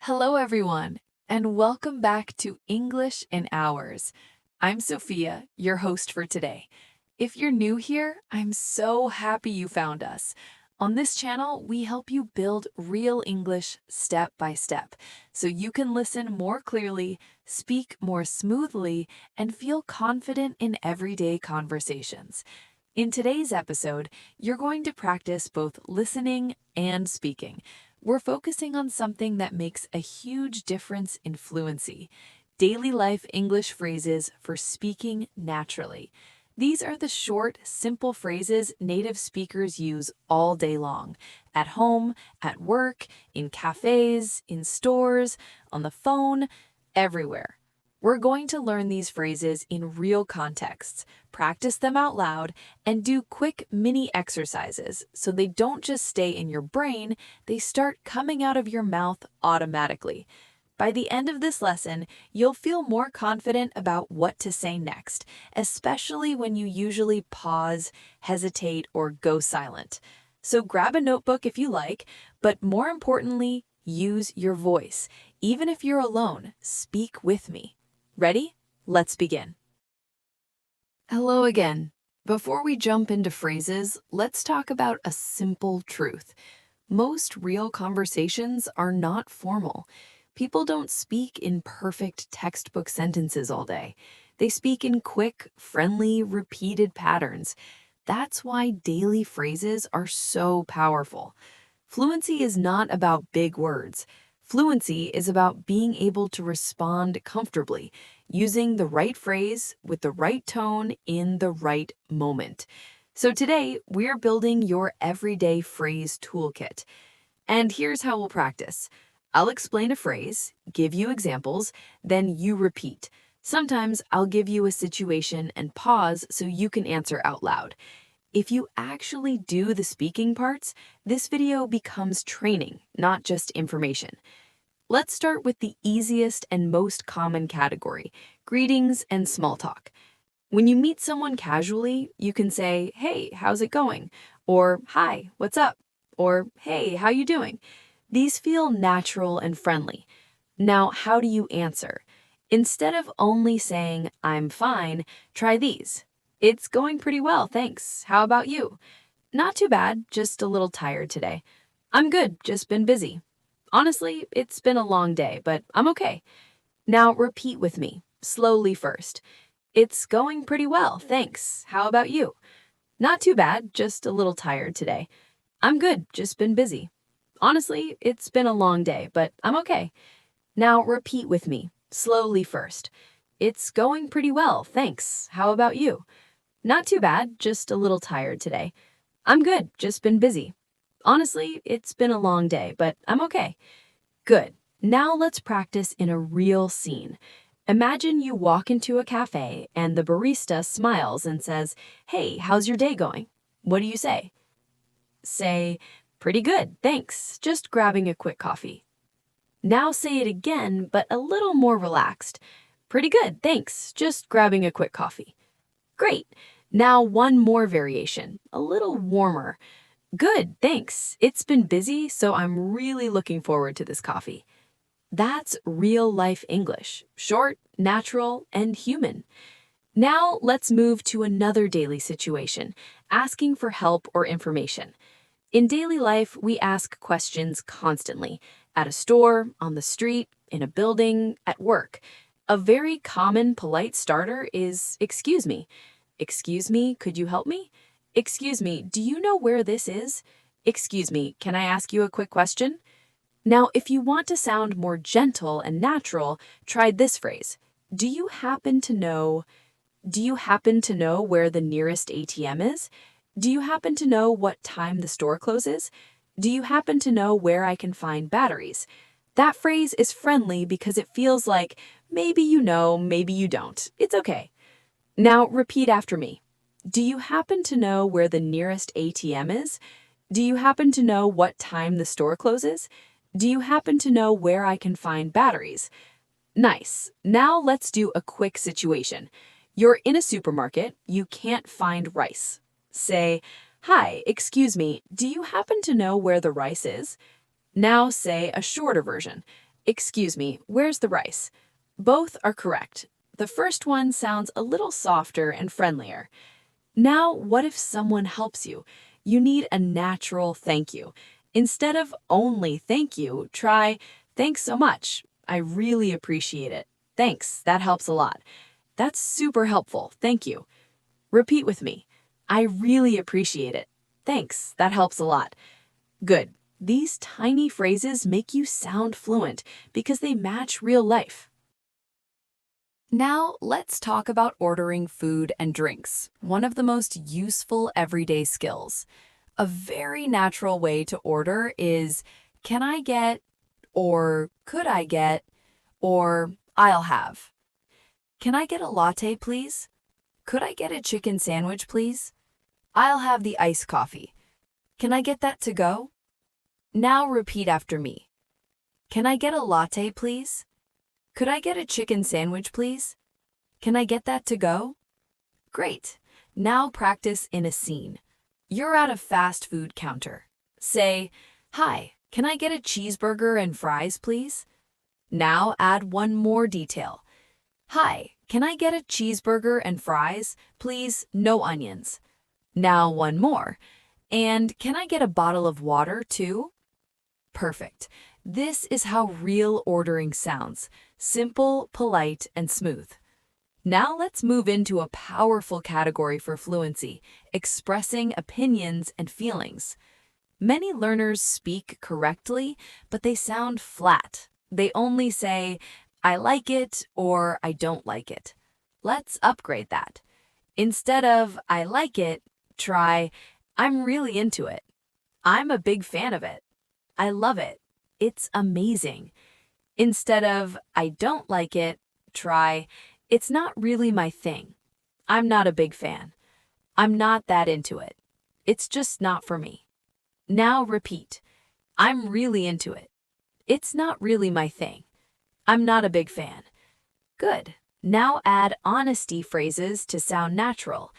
Hello, everyone, and welcome back to English in Hours. I'm Sophia, your host for today. If you're new here, I'm so happy you found us. On this channel, we help you build real English step by step so you can listen more clearly, speak more smoothly, and feel confident in everyday conversations. In today's episode, you're going to practice both listening and speaking. We're focusing on something that makes a huge difference in fluency: daily life English phrases for speaking naturally. These are the short, simple phrases native speakers use all day long, at home, at work, in cafes, in stores, on the phone, everywhere. We're going to learn these phrases in real contexts, practice them out loud, and do quick mini exercises so they don't just stay in your brain, they start coming out of your mouth automatically. By the end of this lesson, you'll feel more confident about what to say next, especially when you usually pause, hesitate, or go silent. So grab a notebook if you like, but more importantly, use your voice. Even if you're alone, speak with me. Ready? Let's begin. Hello again. Before we jump into phrases, let's talk about a simple truth. Most real conversations are not formal. People don't speak in perfect textbook sentences all day. They speak in quick, friendly, repeated patterns. That's why daily phrases are so powerful. Fluency is not about big words. Fluency is about being able to respond comfortably, using the right phrase with the right tone in the right moment. So today, we're building your everyday phrase toolkit. And here's how we'll practice. I'll explain a phrase, give you examples, then you repeat. Sometimes I'll give you a situation and pause so you can answer out loud. If you actually do the speaking parts, this video becomes training, not just information. Let's start with the easiest and most common category: greetings and small talk. When you meet someone casually, you can say, "Hey, how's it going?" Or "Hi, what's up?" Or "Hey, how you doing?" These feel natural and friendly. Now, how do you answer? Instead of only saying, "I'm fine," try these. "It's going pretty well, thanks. How about you?" "Not too bad, just a little tired today." "I'm good, just been busy." "Honestly, it's been a long day, but I'm okay." Now repeat with me, slowly first. "It's going pretty well, thanks. How about you?" "Not too bad, just a little tired today." "I'm good, just been busy." "Honestly, it's been a long day, but I'm okay." Now repeat with me, slowly first. "It's going pretty well, thanks. How about you?" "Not too bad, just a little tired today." "I'm good, just been busy." "Honestly, it's been a long day, but I'm okay." Good. Now let's practice in a real scene. Imagine you walk into a cafe and the barista smiles and says, "Hey, how's your day going?" What do you say? Say, "Pretty good, thanks. Just grabbing a quick coffee." Now say it again, but a little more relaxed. "Pretty good, thanks. Just grabbing a quick coffee." Great. Now one more variation, a little warmer. "Good, thanks. It's been busy, so I'm really looking forward to this coffee." That's real life English, short, natural, and human. Now let's move to another daily situation, asking for help or information. In daily life, we ask questions constantly, at a store, on the street, in a building, at work. A very common polite starter is, "Excuse me." "Excuse me, could you help me?" "Excuse me, do you know where this is?" "Excuse me, can I ask you a quick question?" Now, if you want to sound more gentle and natural, try this phrase. Do you happen to know? Do you happen to know where the nearest ATM is? Do you happen to know what time the store closes? Do you happen to know where I can find batteries? That phrase is friendly because it feels like maybe you know, maybe you don't. It's okay. Now repeat after me. Do you happen to know where the nearest ATM is? Do you happen to know what time the store closes? Do you happen to know where I can find batteries? Nice. Now let's do a quick situation. You're in a supermarket, you can't find rice. Say, "Hi, excuse me, do you happen to know where the rice is?" Now say a shorter version. Excuse me, where's the rice? Both are correct. The first one sounds a little softer and friendlier. Now, what if someone helps you? You need a natural thank you. Instead of only thank you, try thanks so much. I really appreciate it. Thanks, that helps a lot. That's super helpful. Thank you. Repeat with me. I really appreciate it. Thanks, that helps a lot. Good. These tiny phrases make you sound fluent because they match real life. Now, let's talk about ordering food and drinks, one of the most useful everyday skills. A very natural way to order is, can I get, or could I get, or I'll have. Can I get a latte, please? Could I get a chicken sandwich, please? I'll have the iced coffee. Can I get that to go? Now repeat after me. Can I get a latte, please? Could I get a chicken sandwich, please? Can I get that to go? Great. Now practice in a scene. You're at a fast food counter. Say, hi, can I get a cheeseburger and fries, please? Now add one more detail. Hi, can I get a cheeseburger and fries? Please, no onions. Now one more. And can I get a bottle of water too? Perfect. This is how real ordering sounds. Simple, polite, and smooth. Now let's move into a powerful category for fluency, expressing opinions and feelings. Many learners speak correctly, but they sound flat. They only say, I like it or I don't like it. Let's upgrade that. Instead of I like it, try I'm really into it. I'm a big fan of it. I love it. It's amazing. Instead of I don't like it, try it's not really my thing. I'm not a big fan. I'm not that into it. It's just not for me. Now repeat. I'm really into it. It's not really my thing. I'm not a big fan. Good. Now add honesty phrases to sound natural.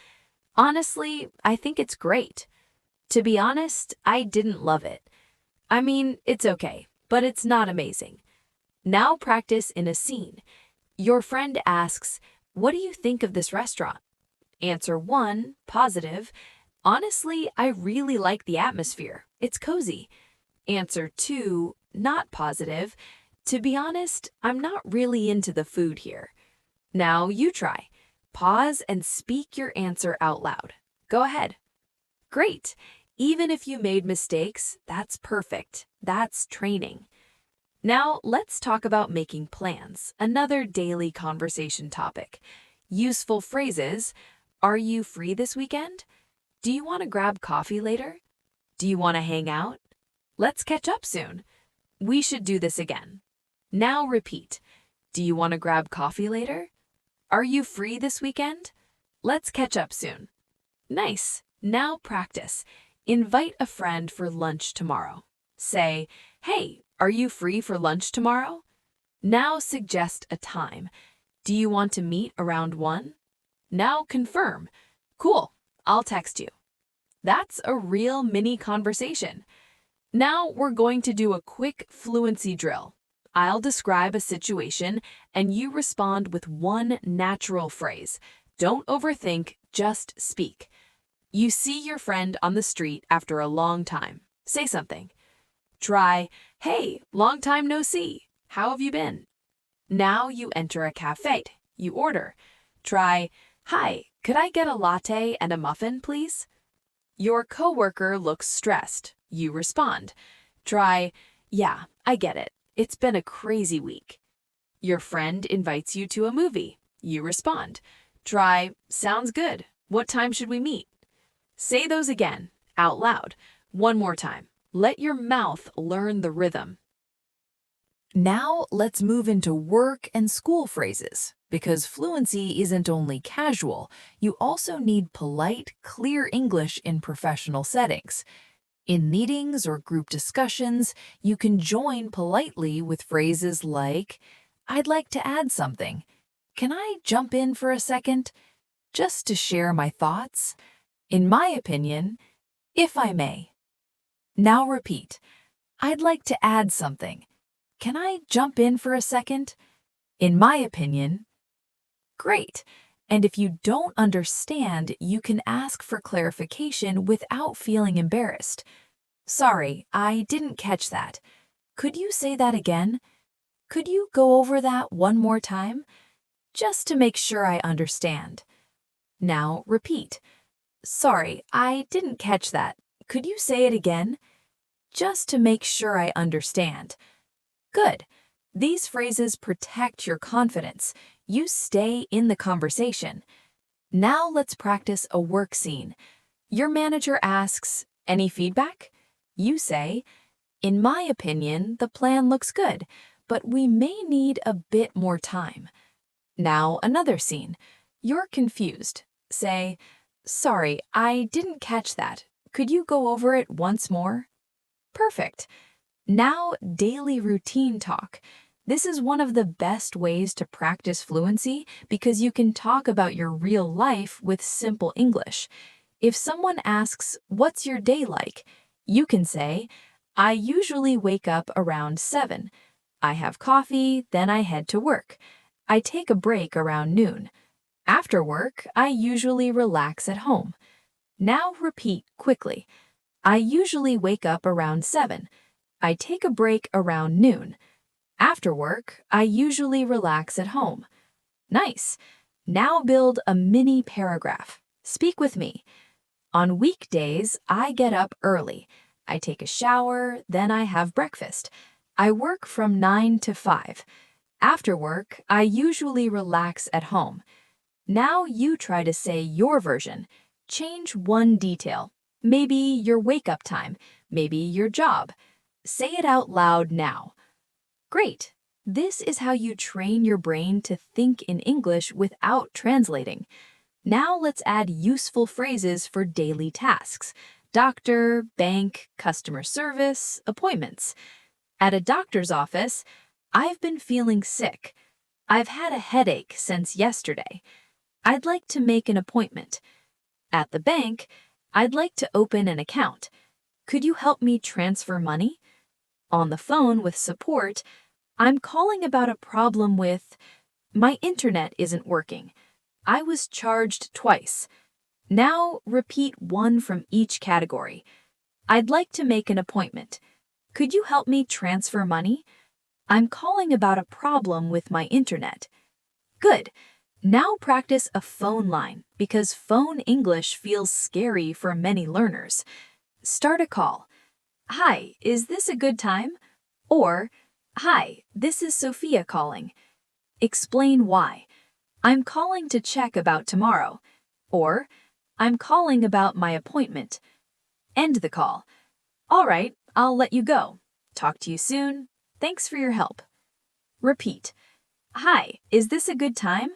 Honestly, I think it's great. To be honest, I didn't love it. I mean, it's okay, but it's not amazing. Now practice in a scene. Your friend asks, what do you think of this restaurant? Answer 1, positive. Honestly, I really like the atmosphere. It's cozy. Answer 2, not positive. To be honest, I'm not really into the food here. Now you try. Pause and speak your answer out loud. Go ahead. Great. Even if you made mistakes, that's perfect. That's training. Now let's talk about making plans, another daily conversation topic. Useful phrases. Are you free this weekend? Do you want to grab coffee later? Do you want to hang out? Let's catch up soon. We should do this again. Now repeat. Do you want to grab coffee later? Are you free this weekend? Let's catch up soon. Nice. Now practice. Invite a friend for lunch tomorrow. Say, hey, are you free for lunch tomorrow? Now suggest a time. Do you want to meet around 1? Now confirm. Cool, I'll text you. That's a real mini conversation. Now we're going to do a quick fluency drill. I'll describe a situation and you respond with one natural phrase. Don't overthink, just speak. You see your friend on the street after a long time. Say something. Try, hey, long time no see. How have you been? Now you enter a cafe. You order. Try, hi, could I get a latte and a muffin, please? Your coworker looks stressed. You respond. Try, yeah, I get it. It's been a crazy week. Your friend invites you to a movie. You respond. Try, sounds good. What time should we meet? Say those again, out loud. One more time. Let your mouth learn the rhythm. Now let's move into work and school phrases, because fluency isn't only casual, you also need polite, clear English in professional settings. In meetings or group discussions, you can join politely with phrases like, I'd like to add something. Can I jump in for a second? Just to share my thoughts. In my opinion, if I may. Now repeat, I'd like to add something. can I jump in for a second? In my opinion, great. And if you don't understand, you can ask for clarification without feeling embarrassed. Sorry, I didn't catch that. Could you say that again? Could you go over that one more time? Just to make sure I understand. Now repeat. Sorry, I didn't catch that. Could you say it again? Just to make sure I understand. Good. These phrases protect your confidence. You stay in the conversation. Now let's practice a work scene. Your manager asks, "Any feedback?" You say, "In my opinion, the plan looks good, but we may need a bit more time." Now another scene. You're confused. Say, "Sorry, I didn't catch that. Could you go over it once more?" Perfect. Now daily routine talk. This is one of the best ways to practice fluency because you can talk about your real life with simple English. If someone asks, "What's your day like?" you can say, "I usually wake up around 7. I have coffee, then I head to work. I take a break around noon. After work, I usually relax at home." Now repeat quickly. I usually wake up around 7. I take a break around noon. After work, I usually relax at home. Nice. Now build a mini paragraph. Speak with me. On weekdays, I get up early. I take a shower, then I have breakfast. I work from 9 to 5. After work, I usually relax at home. Now you try to say your version. Change one detail. Maybe your wake-up time, maybe your job. Say it out loud now. Great! This is how you train your brain to think in English without translating. Now let's add useful phrases for daily tasks. Doctor, bank, customer service, appointments. At a doctor's office, I've been feeling sick. I've had a headache since yesterday. I'd like to make an appointment. At the bank, I'd like to open an account. Could you help me transfer money? On the phone with support, I'm calling about a problem with my internet isn't working. I was charged twice. Now repeat one from each category. I'd like to make an appointment. Could you help me transfer money? I'm calling about a problem with my internet. Good. Now practice a phone line because phone English feels scary for many learners. Start a call. Hi, is this a good time? Or, hi, this is Sophia calling. Explain why. I'm calling to check about tomorrow. Or, I'm calling about my appointment. End the call. All right, I'll let you go. Talk to you soon. Thanks for your help. Repeat. Hi, is this a good time?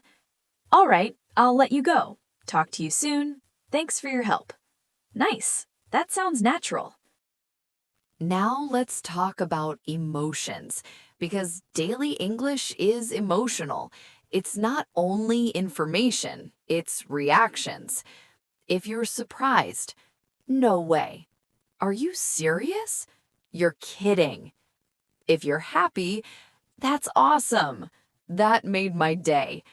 All right, I'll let you go. Talk to you soon. Thanks for your help. Nice. That sounds natural. Now let's talk about emotions, because daily English is emotional. It's not only information, it's reactions. If you're surprised, no way. Are you serious? You're kidding. If you're happy, that's awesome. That made my day.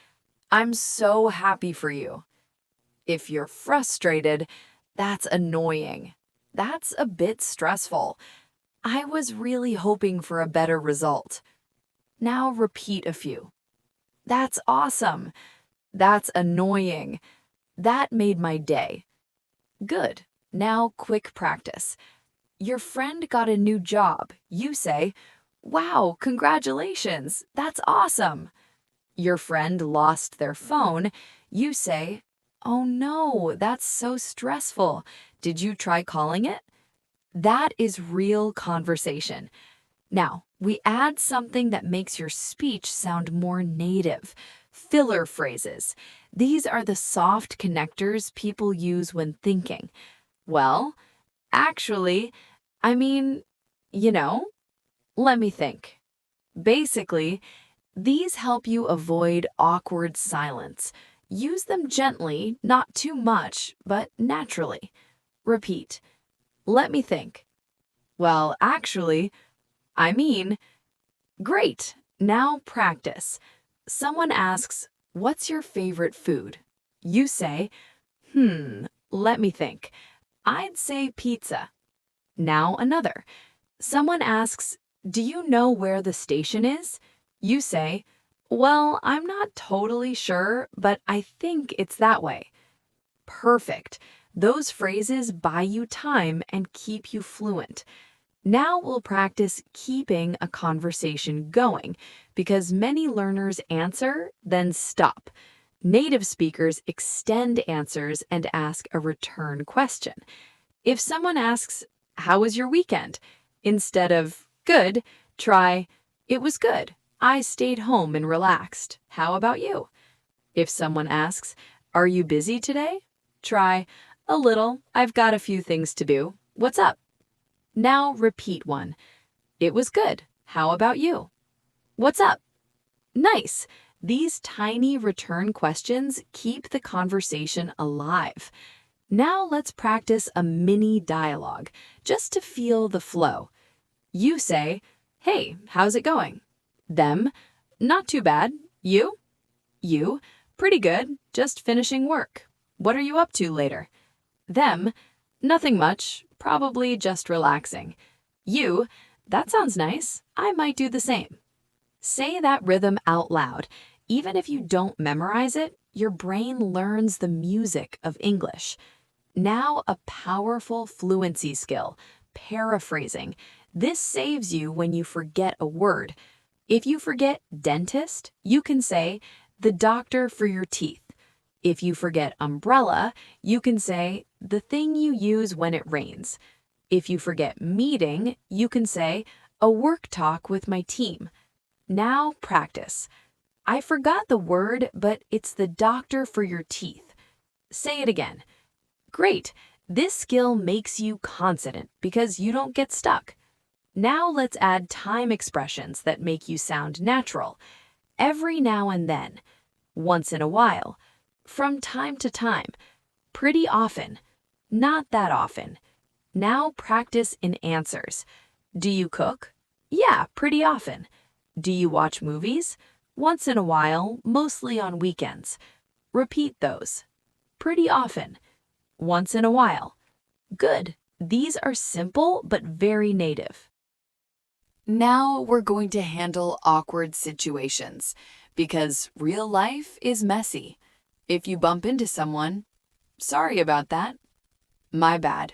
I'm so happy for you. If you're frustrated, that's annoying. That's a bit stressful. I was really hoping for a better result. Now repeat a few. That's awesome. That's annoying. That made my day. Good. Now quick practice. Your friend got a new job. You say, "Wow, congratulations. That's awesome." Your friend lost their phone. You say, "Oh no, that's so stressful. Did you try calling it?" That is real conversation. Now, we add something that makes your speech sound more native. Filler phrases. These are the soft connectors people use when thinking. Well, actually, I mean, you know, let me think. Basically, these help you avoid awkward silence. Use them gently, not too much, but naturally. Repeat. Let me think. Well, actually, I mean, Great. Now practice. Someone asks, "What's your favorite food?" You say, let me think. I'd say pizza." Now another. Someone asks, "Do you know where the station is?" You say, "Well, I'm not totally sure, but I think it's that way." Perfect. Those phrases buy you time and keep you fluent. Now we'll practice keeping a conversation going because many learners answer, then stop. Native speakers extend answers and ask a return question. If someone asks, "How was your weekend?" instead of "good," try, "It was good. I stayed home and relaxed. How about you?" If someone asks, "Are you busy today?" try, "A little. I've got a few things to do. What's up?" Now repeat one. "It was good. How about you?" "What's up?" Nice. These tiny return questions keep the conversation alive. Now let's practice a mini dialogue, just to feel the flow. You say, "Hey, how's it going?" Them, "Not too bad. You?" You, "Pretty good. Just finishing work. What are you up to later?" Them, "Nothing much. Probably just relaxing." You, "That sounds nice. I might do the same." Say that rhythm out loud. Even if you don't memorize it, your brain learns the music of English. Now a powerful fluency skill, paraphrasing. This saves you when you forget a word. If you forget dentist, you can say, "The doctor for your teeth." If you forget umbrella, you can say, "The thing you use when it rains." If you forget meeting, you can say, "A work talk with my team." Now practice. "I forgot the word, but it's the doctor for your teeth." Say it again. Great. This skill makes you confident because you don't get stuck. Now let's add time expressions that make you sound natural. Every now and then, once in a while, from time to time, pretty often, not that often. Now practice in answers. Do you cook? Yeah, pretty often. Do you watch movies? Once in a while, mostly on weekends. Repeat those. Pretty often. Once in a while. Good. These are simple but very native. Now we're going to handle awkward situations because real life is messy. If you bump into someone, "Sorry about that." "My bad."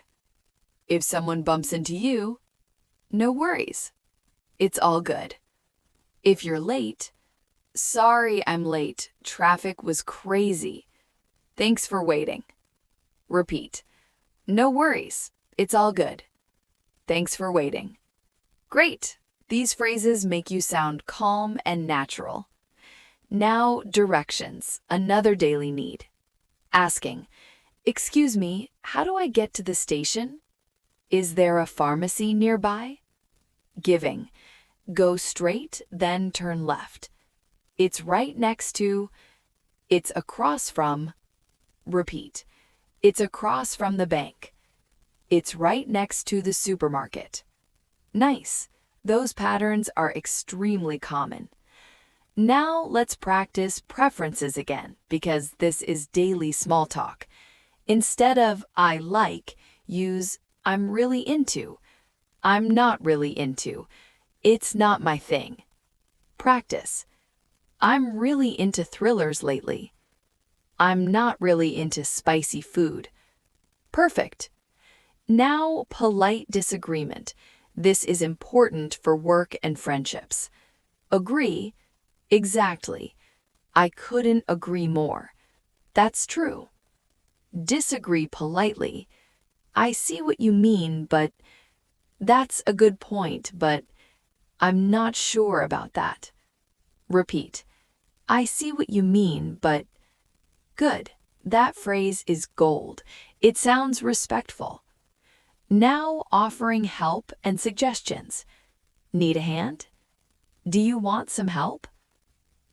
If someone bumps into you, "No worries. It's all good." If you're late, "Sorry I'm late. Traffic was crazy. Thanks for waiting." Repeat. "No worries. It's all good. Thanks for waiting." Great. These phrases make you sound calm and natural. Now, directions, another daily need. Asking, "Excuse me, how do I get to the station? Is there a pharmacy nearby?" Giving, "Go straight, then turn left. It's right next to," "It's across from." Repeat. "It's across from the bank." "It's right next to the supermarket." Nice. Those patterns are extremely common. Now let's practice preferences again because this is daily small talk. Instead of "I like," use "I'm really into." "I'm not really into." "It's not my thing." Practice. "I'm really into thrillers lately." "I'm not really into spicy food." Perfect. Now, polite disagreement. This is important for work and friendships. Agree? Exactly. "I couldn't agree more." That's true. Disagree politely. "I see what you mean, but..." That's a good point, but "I'm not sure about that." Repeat. "I see what you mean, but..." Good. That phrase is gold. It sounds respectful. Now offering help and suggestions. Need a hand? Do you want some help?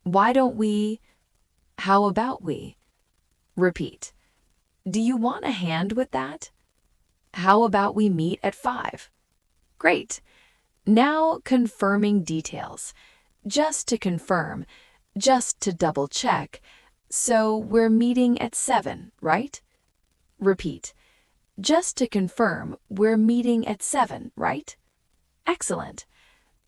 Why don't we? How about we? Repeat. Do you want a hand with that? How about we meet at 5? Great. Now confirming details. Just to confirm, just to double check. So we're meeting at 7, right? Repeat. Just to confirm, we're meeting at 7, right? Excellent.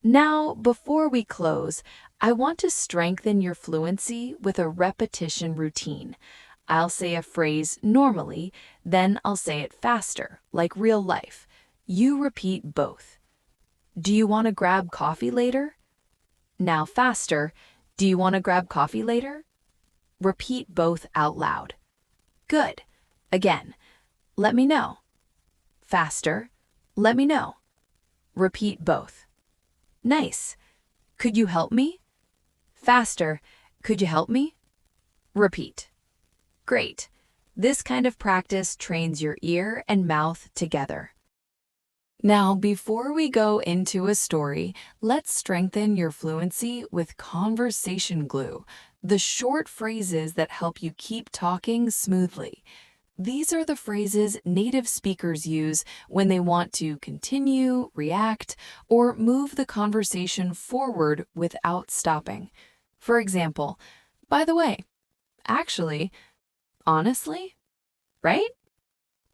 Now, before we close, I want to strengthen your fluency with a repetition routine. I'll say a phrase normally, then I'll say it faster, like real life. You repeat both. Do you want to grab coffee later? Now faster. Do you want to grab coffee later? Repeat both out loud. Good. Again. Let me know. Faster. Let me know. Repeat both. Nice. Could you help me? Faster. Could you help me? Repeat. Great. This kind of practice trains your ear and mouth together. Now, before we go into a story, let's strengthen your fluency with conversation glue, the short phrases that help you keep talking smoothly. These are the phrases native speakers use when they want to continue, react, or move the conversation forward without stopping. For example, by the way, actually, honestly, right?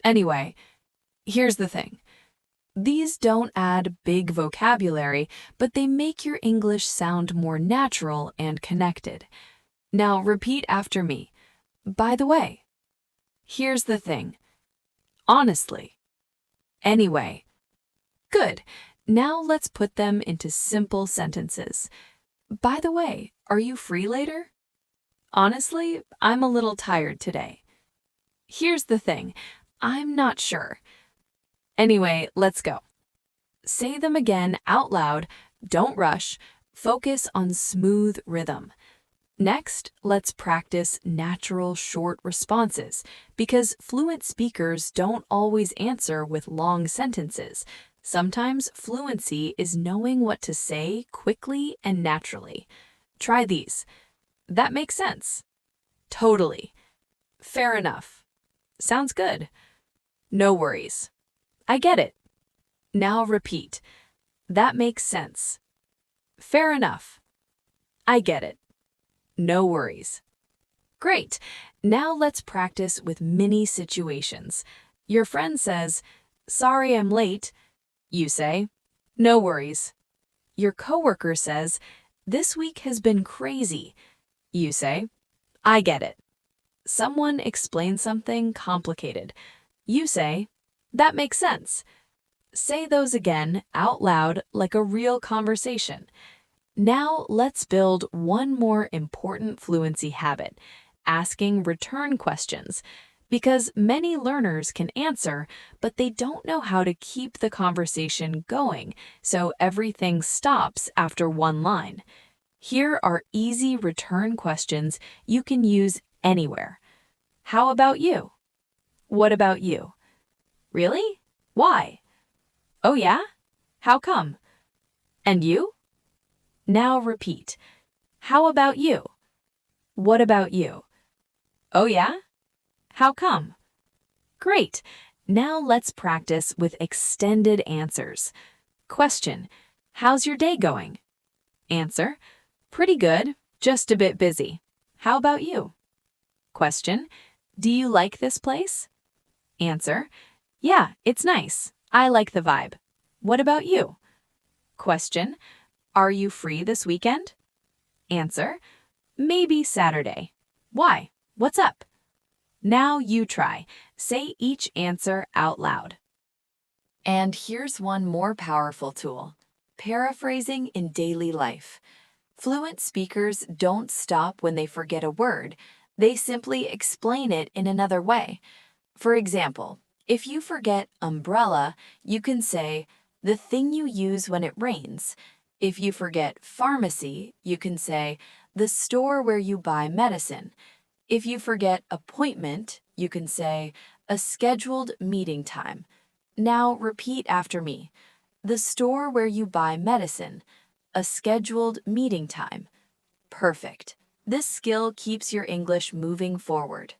Anyway, here's the thing. These don't add big vocabulary, but they make your English sound more natural and connected. Now repeat after me. By the way. Here's the thing. Honestly. Anyway. Good. Now let's put them into simple sentences. By the way, are you free later? Honestly, I'm a little tired today. Here's the thing. I'm not sure. Anyway, let's go. Say them again out loud. Don't rush. Focus on smooth rhythm. Next, let's practice natural short responses because fluent speakers don't always answer with long sentences. Sometimes fluency is knowing what to say quickly and naturally. Try these. That makes sense. Totally. Fair enough. Sounds good. No worries. I get it. Now repeat. That makes sense. Fair enough. I get it. No worries. Great. Now let's practice with mini situations. Your friend says, "Sorry I'm late." You say, "No worries." Your coworker says, "This week has been crazy." You say, "I get it." Someone explains something complicated. You say, "That makes sense." Say those again out loud like a real conversation. Now let's build one more important fluency habit, asking return questions, because many learners can answer, but they don't know how to keep the conversation going, so everything stops after one line. Here are easy return questions you can use anywhere. How about you? What about you? Really? Why? Oh yeah? How come? And you? Now repeat. How about you? What about you? Oh yeah? How come? Great. Now let's practice with extended answers. Question. How's your day going? Answer. Pretty good, just a bit busy. How about you? Question. Do you like this place? Answer. Yeah, it's nice. I like the vibe. What about you? Question. Are you free this weekend? Answer. Maybe Saturday. Why? What's up? Now you try. Say each answer out loud. And here's one more powerful tool. Paraphrasing in daily life. Fluent speakers don't stop when they forget a word. They simply explain it in another way. For example, if you forget umbrella, you can say, the thing you use when it rains. If you forget pharmacy, you can say, the store where you buy medicine. If you forget appointment, you can say, a scheduled meeting time. Now repeat after me. The store where you buy medicine. A scheduled meeting time. Perfect. This skill keeps your English moving forward.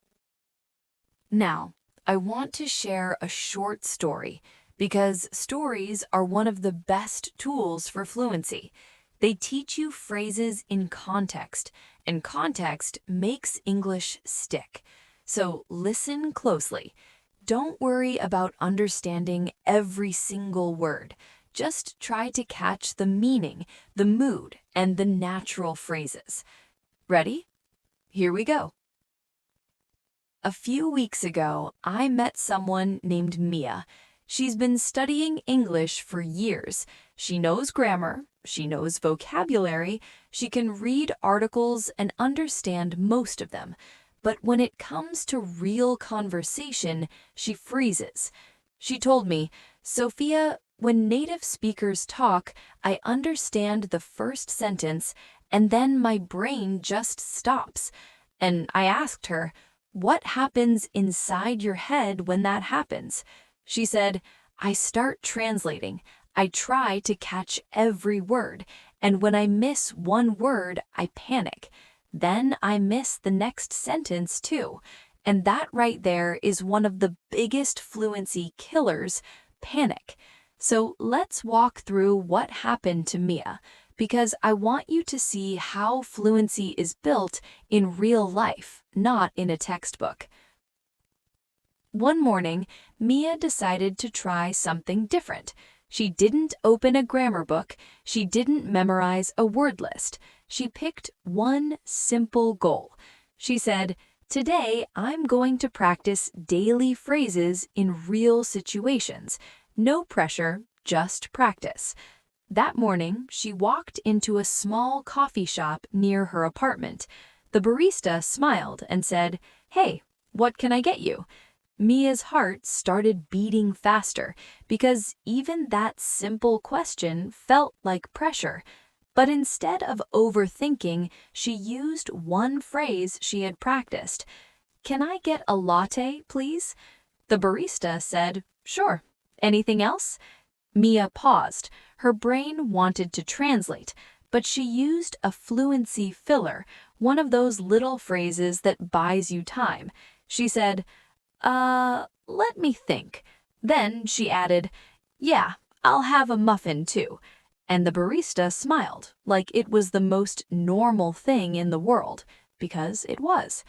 Now, I want to share a short story. because stories are one of the best tools for fluency. They teach you phrases in context, and context makes English stick. So listen closely. Don't worry about understanding every single word. Just try to catch the meaning, the mood, and the natural phrases. Ready? Here we go. A few weeks ago, I met someone named Mia. She's been studying English for years. She knows grammar, she knows vocabulary, she can read articles and understand most of them. But when it comes to real conversation, she freezes. She told me, "Sophia, when native speakers talk, I understand the first sentence, and then my brain just stops." And I asked her, "What happens inside your head when that happens?" She said, "I start translating. I try to catch every word, and when I miss one word, I panic. Then I miss the next sentence too. And that right there is one of the biggest fluency killers, panic." So let's walk through what happened to Mia, because I want you to see how fluency is built in real life, not in a textbook. One morning, Mia decided to try something different. She didn't open a grammar book. She didn't memorize a word list. She picked one simple goal. She said, "Today, I'm going to practice daily phrases in real situations. No pressure, just practice." That morning, she walked into a small coffee shop near her apartment. The barista smiled and said, "Hey, what can I get you?" Mia's heart started beating faster because even that simple question felt like pressure. But instead of overthinking, she used one phrase she had practiced. "Can I get a latte, please?" The barista said, "Sure. Anything else?" Mia paused. Her brain wanted to translate, but she used a fluency filler, one of those little phrases that buys you time. She said, let me think." Then she added, "Yeah, I'll have a muffin too." And the barista smiled, like it was the most normal thing in the world, because it was.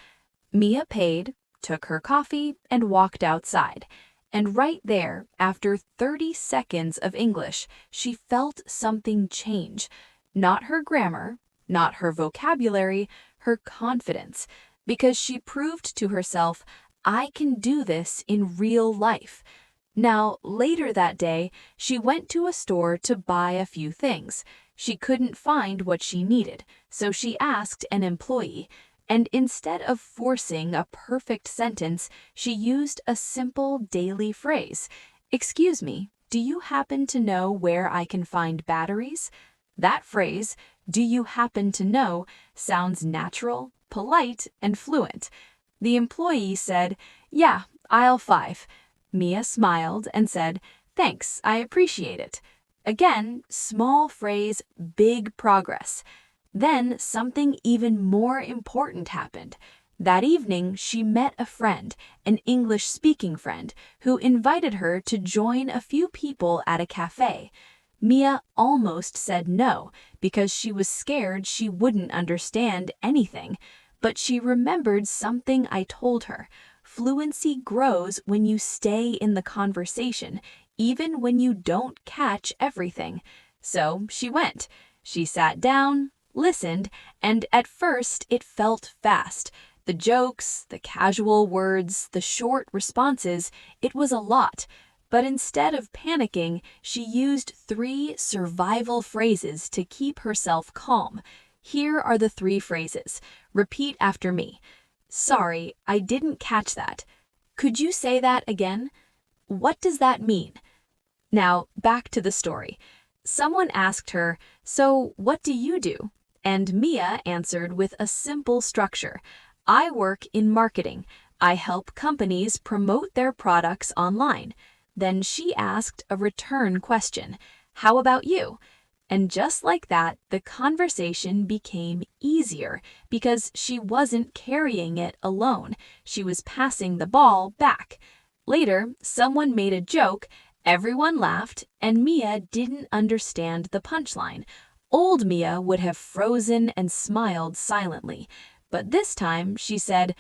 Mia paid, took her coffee, and walked outside. And right there, after 30 seconds of English, she felt something change. Not her grammar, not her vocabulary, her confidence, because she proved to herself, "I can do this in real life." Now, later that day, she went to a store to buy a few things. She couldn't find what she needed, so she asked an employee, and instead of forcing a perfect sentence, she used a simple daily phrase. "Excuse me, do you happen to know where I can find batteries?" That phrase, "Do you happen to know," sounds natural, polite, and fluent. The employee said, "Yeah, aisle 5. Mia smiled and said, "Thanks, I appreciate it." Again, small phrase, big progress. Then something even more important happened. That evening, she met a friend, an English-speaking friend, who invited her to join a few people at a cafe. Mia almost said no, because she was scared she wouldn't understand anything. But she remembered something I told her. Fluency grows when you stay in the conversation, even when you don't catch everything. So she went. She sat down, listened, and at first it felt fast. The jokes, the casual words, the short responses, it was a lot. But instead of panicking, she used 3 survival phrases to keep herself calm. Here are the 3 phrases. Repeat after me. "Sorry, I didn't catch that." "Could you say that again?" "What does that mean?" Now, back to the story. Someone asked her, "So what do you do?" And Mia answered with a simple structure. "I work in marketing. I help companies promote their products online." Then she asked a return question. "How about you?" And just like that, the conversation became easier because she wasn't carrying it alone. She was passing the ball back. Later, someone made a joke, Everyone laughed, and Mia didn't understand the punchline. Old Mia would have frozen and smiled silently, but this time she said,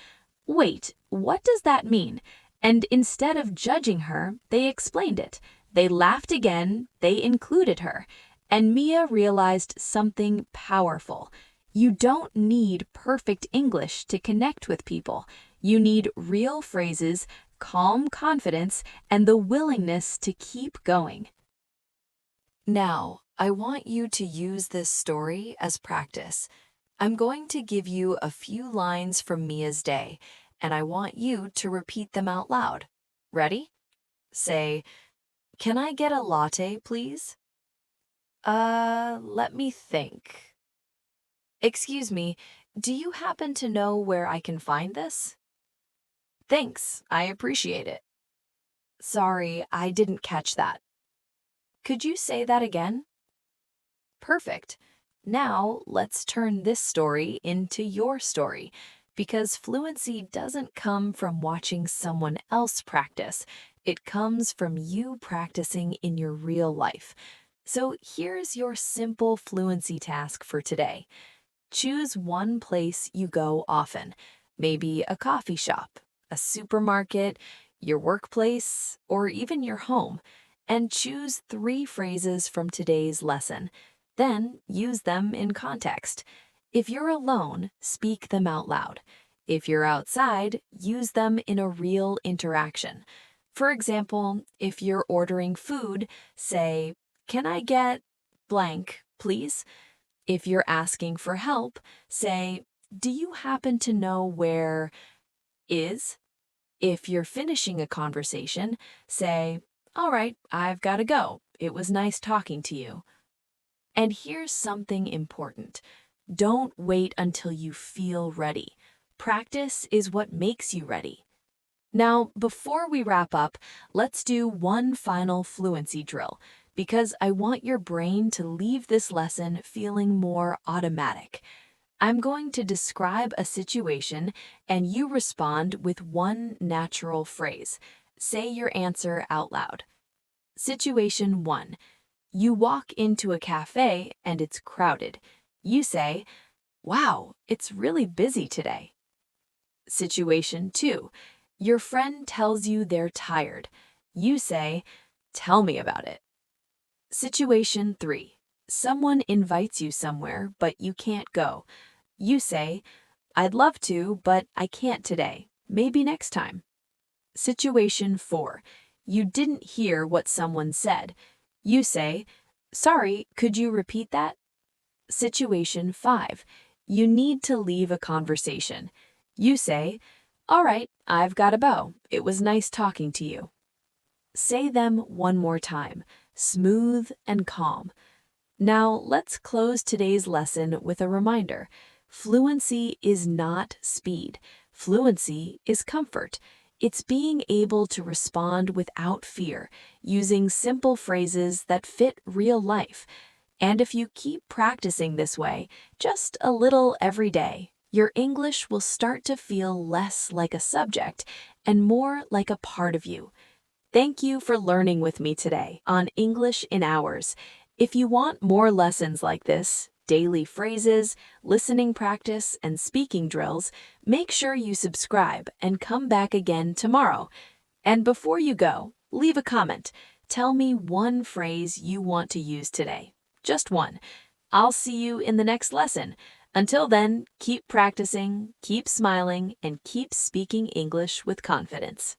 "Wait, what does that mean?" And instead of judging her, they explained it. They laughed again, they included her, and Mia realized something powerful. You don't need perfect English to connect with people. You need real phrases, calm confidence, and the willingness to keep going. Now, I want you to use this story as practice. I'm going to give you a few lines from Mia's day, and I want you to repeat them out loud. Ready? Say, "Can I get a latte, please?" Let me think. "Excuse me, do you happen to know where I can find this?" "Thanks, I appreciate it." "Sorry, I didn't catch that." "Could you say that again?" Perfect. Now let's turn this story into your story, because fluency doesn't come from watching someone else practice. It comes from you practicing in your real life. So here's your simple fluency task for today. Choose one place you go often, maybe a coffee shop, a supermarket, your workplace, or even your home, and choose 3 phrases from today's lesson. Then use them in context. If you're alone, speak them out loud. If you're outside, use them in a real interaction. For example, if you're ordering food, say, "Can I get blank, please?" If you're asking for help, say, "Do you happen to know where is?" If you're finishing a conversation, say, "All right, I've got to go. It was nice talking to you." And here's something important. Don't wait until you feel ready. Practice is what makes you ready. Now, before we wrap up, let's do one final fluency drill, because I want your brain to leave this lesson feeling more automatic. I'm going to describe a situation, and you respond with one natural phrase. Say your answer out loud. Situation 1. You walk into a cafe and it's crowded. You say, "Wow, it's really busy today." Situation 2. Your friend tells you they're tired. You say, "Tell me about it." Situation 3. Someone invites you somewhere, but you can't go. You say, "I'd love to, but I can't today. Maybe next time." Situation 4. You didn't hear what someone said. You say, "Sorry, could you repeat that?" Situation 5. You need to leave a conversation. You say, "All right, I've got to bow. It was nice talking to you." Say them one more time, smooth and calm. Now let's close today's lesson with a reminder. Fluency is not speed. Fluency is comfort. It's being able to respond without fear, using simple phrases that fit real life. And if you keep practicing this way, just a little every day, your English will start to feel less like a subject and more like a part of you. Thank you for learning with me today on English in Hours. If you want more lessons like this, daily phrases, listening practice, and speaking drills, make sure you subscribe and come back again tomorrow. And before you go, leave a comment. Tell me one phrase you want to use today. Just one. I'll see you in the next lesson. Until then, keep practicing, keep smiling, and keep speaking English with confidence.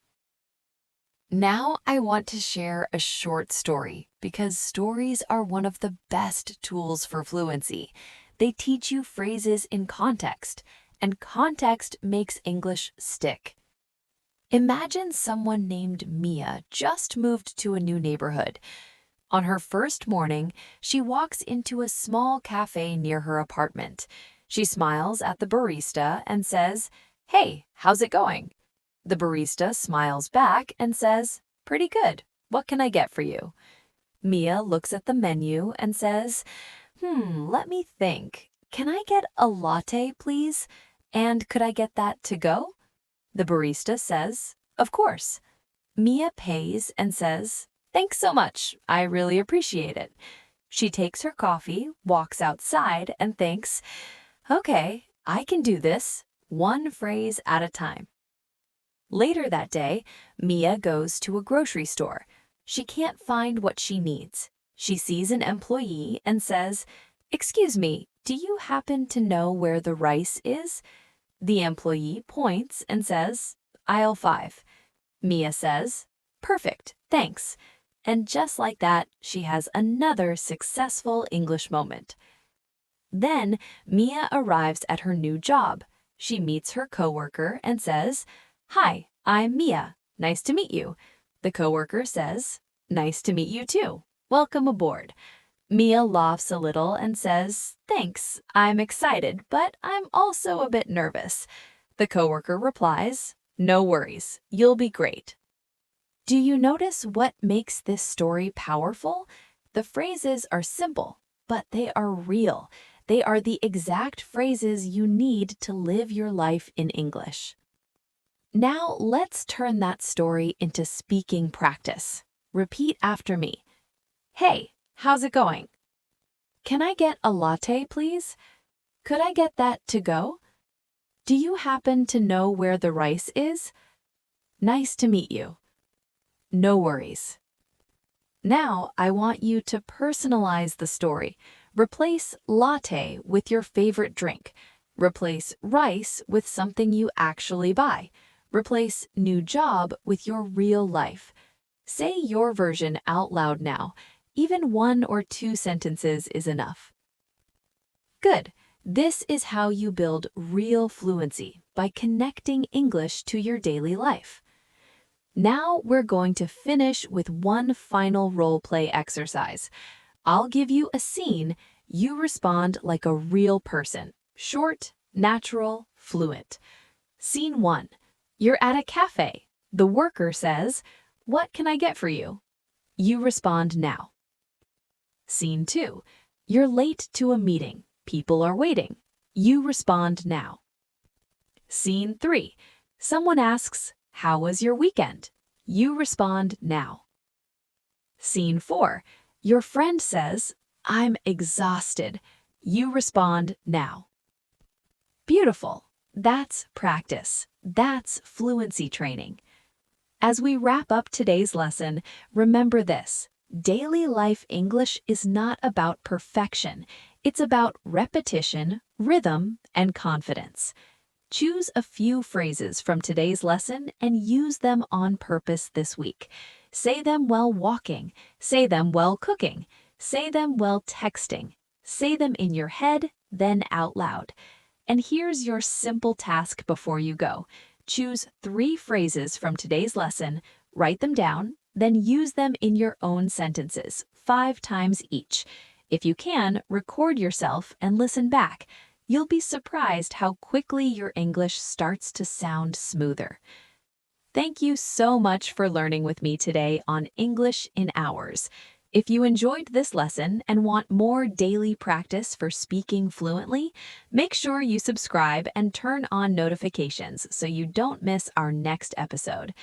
Now I want to share a short story because stories are one of the best tools for fluency. They teach you phrases in context, and context makes English stick. Imagine someone named Mia just moved to a new neighborhood. On her first morning, she walks into a small cafe near her apartment. She smiles at the barista and says, "Hey, how's it going?" The barista smiles back and says, "Pretty good. What can I get for you?" Mia looks at the menu and says, let me think. Can I get a latte, please? And could I get that to go?" The barista says, "Of course." Mia pays and says, Thanks so much. I really appreciate it. She takes her coffee, walks outside, and thinks, okay, I can do this, one phrase at a time. Later that day, Mia goes to a grocery store. She can't find what she needs. She sees an employee and says, "Excuse me, do you happen to know where the rice is?" The employee points and says, "Aisle 5. Mia says, "Perfect, thanks." And just like that, she has another successful English moment. Then, Mia arrives at her new job. She meets her coworker and says, "Hi, I'm Mia. Nice to meet you." The coworker says, "Nice to meet you too. Welcome aboard." Mia laughs a little and says, "Thanks, I'm excited, but I'm also a bit nervous." The coworker replies, "No worries, you'll be great." Do you notice what makes this story powerful? The phrases are simple, but they are real. They are the exact phrases you need to live your life in English. Now let's turn that story into speaking practice. Repeat after me. Hey, how's it going? Can I get a latte, please? Could I get that to go? Do you happen to know where the rice is? Nice to meet you. No worries. Now I want you to personalize the story. Replace latte with your favorite drink. Replace rice with something you actually buy. Replace new job with your real life. Say your version out loud now. Even 1 or 2 sentences is enough. Good. This is how you build real fluency, by connecting English to your daily life. Now we're going to finish with one final role play exercise. I'll give you a scene. You respond like a real person. Short, natural, fluent. Scene 1. You're at a cafe. The worker says, "What can I get for you?" You respond now. Scene 2. You're late to a meeting. People are waiting. You respond now. Scene 3. Someone asks, "How was your weekend?" You respond now. Scene 4. Your friend says, "I'm exhausted." You respond now. Beautiful. That's practice. That's fluency training. As we wrap up today's lesson, remember this. Daily life English is not about perfection. It's about repetition, rhythm, and confidence. Choose a few phrases from today's lesson and use them on purpose this week. Say them while walking. Say them while cooking. Say them while texting. Say them in your head, then out loud. And here's your simple task before you go. Choose 3 phrases from today's lesson, write them down, then use them in your own sentences, 5 times each. If you can, record yourself and listen back. You'll be surprised how quickly your English starts to sound smoother. Thank you so much for learning with me today on English in Hours. If you enjoyed this lesson and want more daily practice for speaking fluently, make sure you subscribe and turn on notifications so you don't miss our next episode.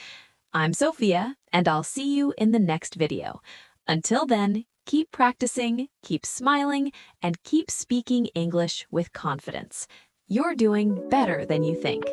I'm Sophia, and I'll see you in the next video. Until then, keep practicing, keep smiling, and keep speaking English with confidence. You're doing better than you think.